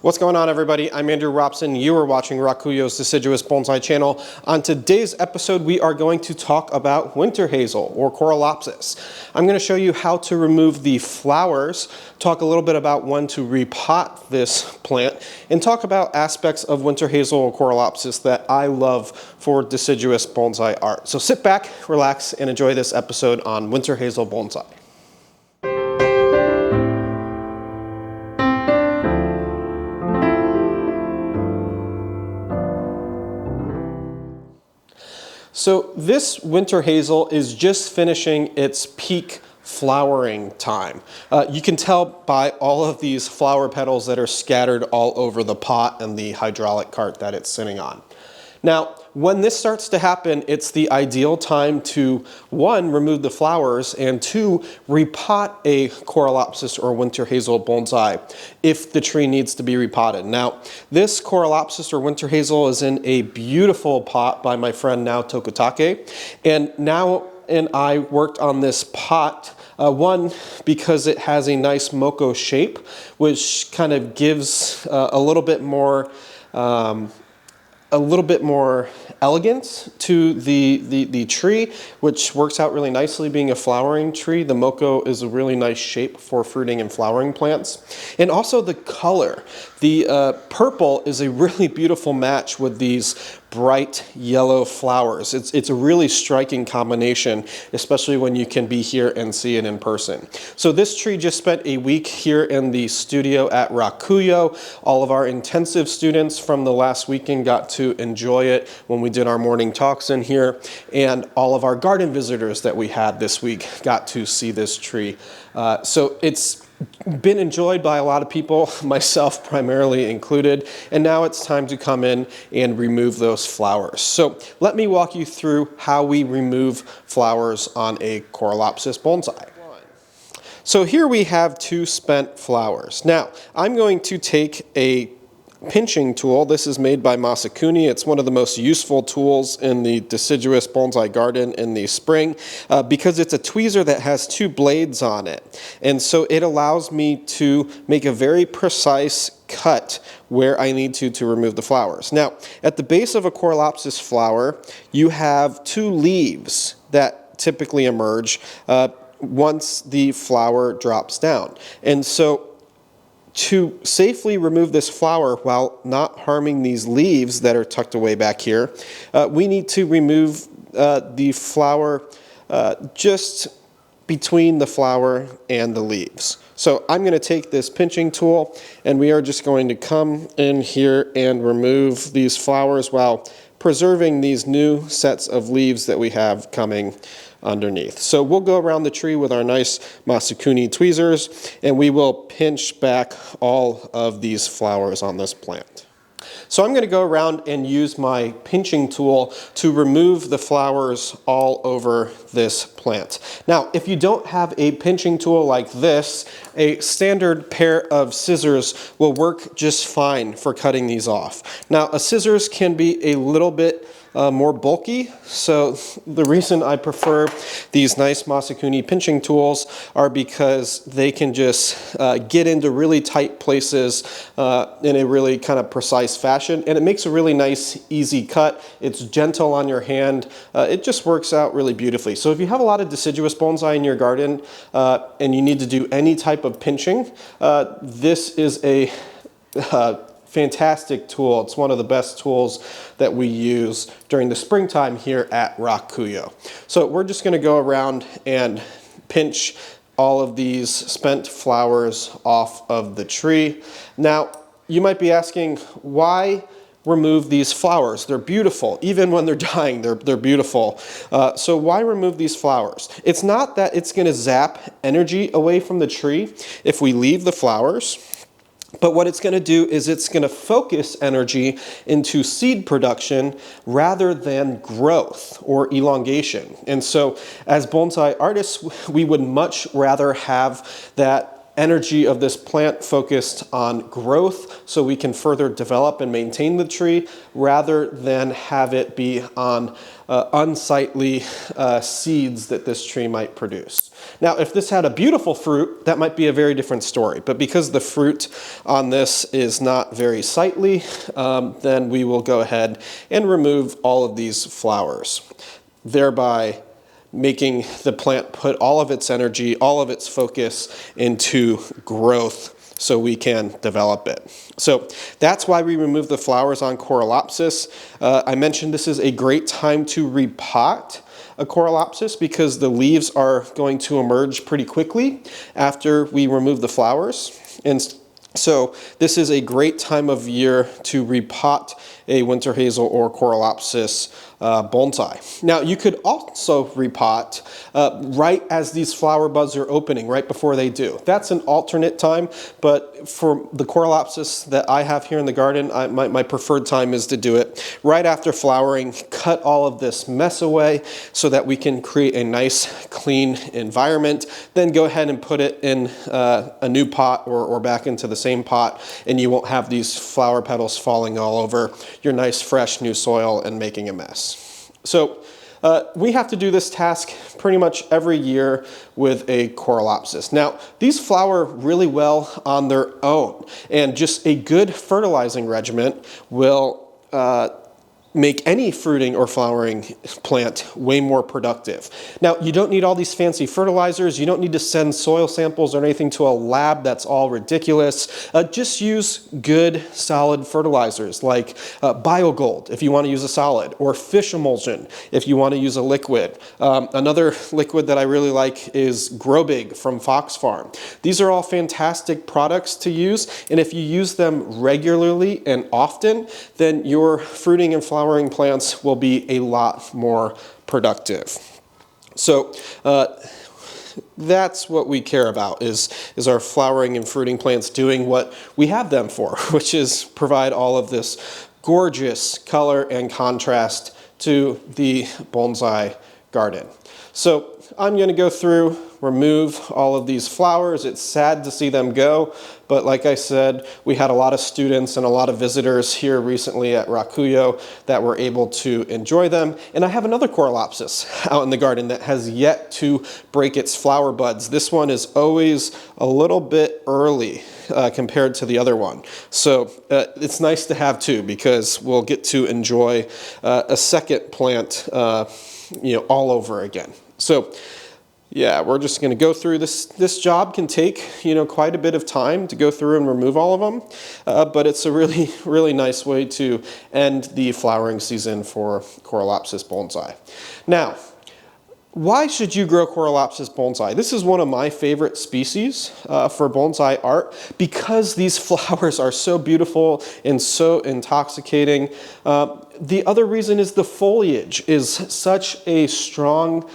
What's going on, everybody? I'm Andrew Robson. You are watching RAKUYO's Deciduous Bonsai channel. On today's episode, we are going to talk about winter hazel, or Corylopsis. I'm going to show you how to remove the flowers, talk a little bit about when to repot this plant, and talk about aspects of winter hazel or Corylopsis that I love for deciduous bonsai art. So sit back, relax, and enjoy this episode on winter hazel bonsai. So this winter hazel is just finishing its peak flowering time. You can tell by all of these flower petals that are scattered all over the pot and the hydraulic cart that it's sitting on. Now, when this starts to happen, it's the ideal time to, one, remove the flowers, and two, repot a Corylopsis or winter hazel bonsai if the tree needs to be repotted. Now, this Corylopsis or winter hazel is in a beautiful pot by my friend Nao Tokutake, and Nao and I worked on this pot, one, because it has a nice moko shape, which kind of gives a little bit more elegance to the tree, which works out really nicely being a flowering tree. The moko is a really nice shape for fruiting and flowering plants. And also the color. The purple is a really beautiful match with these bright yellow flowers. It's a really striking combination, especially when you can be here and see it in person. So this tree just spent a week here in the studio at RAKUYO. All of our intensive students from the last weekend got to enjoy it when we did our morning talks in here, and all of our garden visitors that we had this week got to see this tree. So it's been enjoyed by a lot of people, myself primarily included, and now it's time to come in and remove those flowers. So let me walk you through how we remove flowers on a Corylopsis bonsai. So here we have two spent flowers. Now, I'm going to take a pinching tool. This is made by Masakuni. It's one of the most useful tools in the deciduous bonsai garden in the spring because it's a tweezer that has two blades on it. And so it allows me to make a very precise cut where I need to remove the flowers. Now, at the base of a Corylopsis flower, you have two leaves that typically emerge once the flower drops down. And so to safely remove this flower while not harming these leaves that are tucked away back here, we need to remove the flower just between the flower and the leaves. So I'm going to take this pinching tool, and we are just going to come in here and remove these flowers while preserving these new sets of leaves that we have coming underneath. So we'll go around the tree with our nice Masakuni tweezers, and we will pinch back all of these flowers on this plant. So I'm going to go around and use my pinching tool to remove the flowers all over this plant. Now, if you don't have a pinching tool like this, a standard pair of scissors will work just fine for cutting these off. Now, a scissors can be a little bit more bulky, so the reason I prefer these nice Masakuni pinching tools are because they can just get into really tight places in a really kind of precise fashion, and it makes a really nice, easy cut. It's gentle on your hand. It just works out really beautifully. So if you have a lot of deciduous bonsai in your garden and you need to do any type of pinching, this is a fantastic tool. It's one of the best tools that we use during the springtime here at RAKUYO. So we're just going to go around and pinch all of these spent flowers off of the tree. Now, you might be asking, why remove these flowers? They're beautiful. Even when they're dying, they're beautiful. So why remove these flowers? It's not that it's going to zap energy away from the tree if we leave the flowers. But what it's going to do is it's going to focus energy into seed production rather than growth or elongation. And so as bonsai artists, we would much rather have that energy of this plant focused on growth so we can further develop and maintain the tree rather than have it be on unsightly seeds that this tree might produce. Now, if this had a beautiful fruit, that might be a very different story. But because the fruit on this is not very sightly, then we will go ahead and remove all of these flowers, thereby making the plant put all of its energy, all of its focus into growth so we can develop it. So that's why we remove the flowers on Corylopsis. I mentioned this is a great time to repot a Corylopsis because the leaves are going to emerge pretty quickly after we remove the flowers. And so this is a great time of year to repot a winter hazel or Corylopsis bonsai. Now you could also repot right as these flower buds are opening, right before they do. That's an alternate time, but for the Corylopsis that I have here in the garden, my preferred time is to do it right after flowering. Cut all of this mess away so that we can create a nice clean environment. Then go ahead and put it in a new pot or back into the same pot, and you won't have these flower petals falling all over your nice fresh new soil and making a mess. So we have to do this task pretty much every year with a Corylopsis. Now, these flower really well on their own, and just a good fertilizing regimen will make any fruiting or flowering plant way more productive. Now, you don't need all these fancy fertilizers. You don't need to send soil samples or anything to a lab. That's all ridiculous. Just use good, solid fertilizers like BioGold if you want to use a solid, or fish emulsion if you want to use a liquid. Another liquid that I really like is Grow Big from Fox Farm. These are all fantastic products to use, and if you use them regularly and often, then your fruiting and flowering plants will be a lot more productive. So that's what we care about, is our flowering and fruiting plants doing what we have them for, which is provide all of this gorgeous color and contrast to the bonsai garden. So I'm going to go through, remove all of these flowers. It's sad to see them go, but like I said, we had a lot of students and a lot of visitors here recently at RAKUYO that were able to enjoy them. And I have another Corylopsis out in the garden that has yet to break its flower buds. This one is always a little bit early compared to the other one. So it's nice to have two, because we'll get to enjoy a second plant all over again. So yeah, we're just going to go through this. This job can take, quite a bit of time to go through and remove all of them, but it's a really, really nice way to end the flowering season for Corylopsis bonsai. Now, why should you grow Corylopsis bonsai? This is one of my favorite species for bonsai art because these flowers are so beautiful and so intoxicating. The other reason is the foliage is such a strong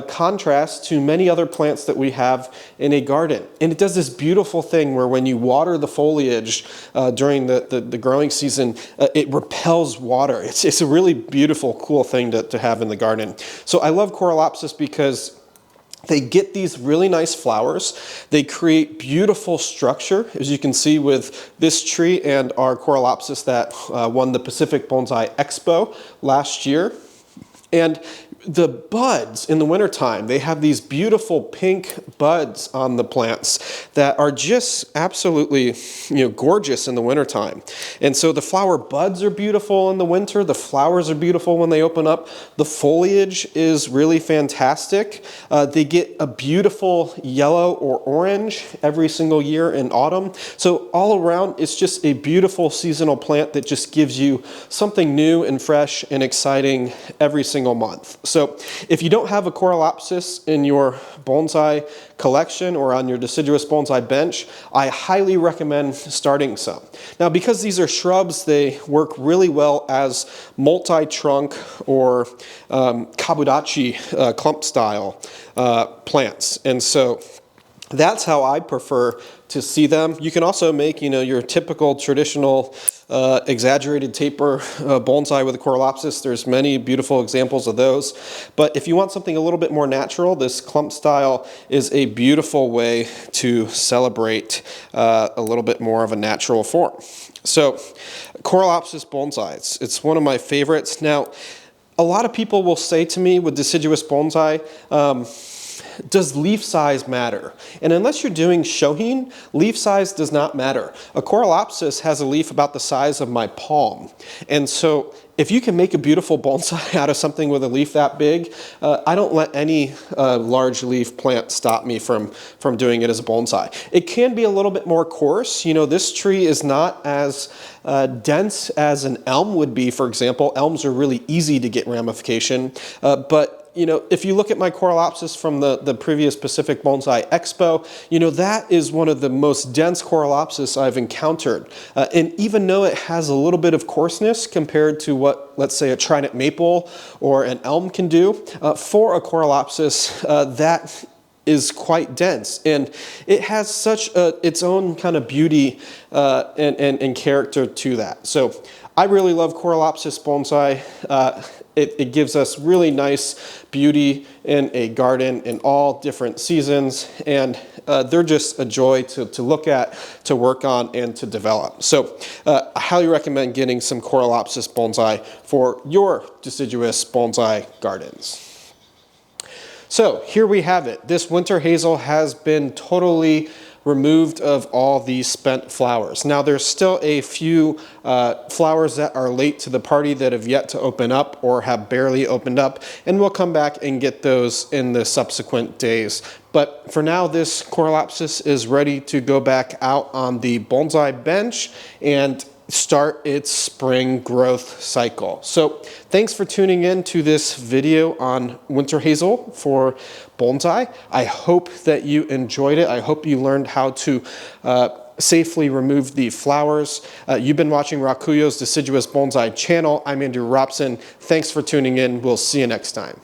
contrast to many other plants that we have in a garden. And it does this beautiful thing where when you water the foliage during the growing season, it repels water. It's a really beautiful, cool thing to have in the garden. So I love Corylopsis because they get these really nice flowers. They create beautiful structure, as you can see with this tree and our Corylopsis that won the Pacific Bonsai Expo last year. And the buds in the wintertime, they have these beautiful pink buds on the plants that are just absolutely, gorgeous in the wintertime. And so the flower buds are beautiful in the winter. The flowers are beautiful when they open up. The foliage is really fantastic. They get a beautiful yellow or orange every single year in autumn. So all around, it's just a beautiful seasonal plant that just gives you something new and fresh and exciting every single month. So if you don't have a Corylopsis in your bonsai collection or on your deciduous bonsai bench, I highly recommend starting some. Now, because these are shrubs, they work really well as multi-trunk or kabudachi clump style plants. And so that's how I prefer to see them. You can also make, you know, your typical traditional exaggerated taper bonsai with a Corylopsis. There's many beautiful examples of those. But if you want something a little bit more natural, this clump style is a beautiful way to celebrate a little bit more of a natural form. So Corylopsis bonsai, it's one of my favorites. Now, a lot of people will say to me with deciduous bonsai, does leaf size matter? And unless you're doing shohin, leaf size does not matter. A Corylopsis has a leaf about the size of my palm. And so if you can make a beautiful bonsai out of something with a leaf that big, I don't let any large leaf plant stop me from doing it as a bonsai. It can be a little bit more coarse. You know, this tree is not as dense as an elm would be, for example. Elms are really easy to get ramification, but you know, if you look at my Corylopsis from the previous Pacific Bonsai Expo, you know, that is one of the most dense Corylopsis I've encountered. And even though it has a little bit of coarseness compared to what, let's say, a trident maple or an elm can do, for a Corylopsis, that is quite dense, and it has such its own kind of beauty and character to that. So I really love Corylopsis bonsai. It gives us really nice beauty in a garden in all different seasons, and they're just a joy to look at, to work on, and to develop. So I highly recommend getting some Corylopsis bonsai for your deciduous bonsai gardens. So here we have it. This winter hazel has been totally removed of all these spent flowers. Now there's still a few flowers that are late to the party that have yet to open up or have barely opened up, and we'll come back and get those in the subsequent days. But for now, this Corylopsis is ready to go back out on the bonsai bench and start its spring growth cycle. So thanks for tuning in to this video on winter hazel for bonsai. I hope that you enjoyed it. I hope you learned how to safely remove the flowers. You've been watching RAKUYO's Deciduous Bonsai channel. I'm Andrew Robson. Thanks for tuning in. We'll see you next time.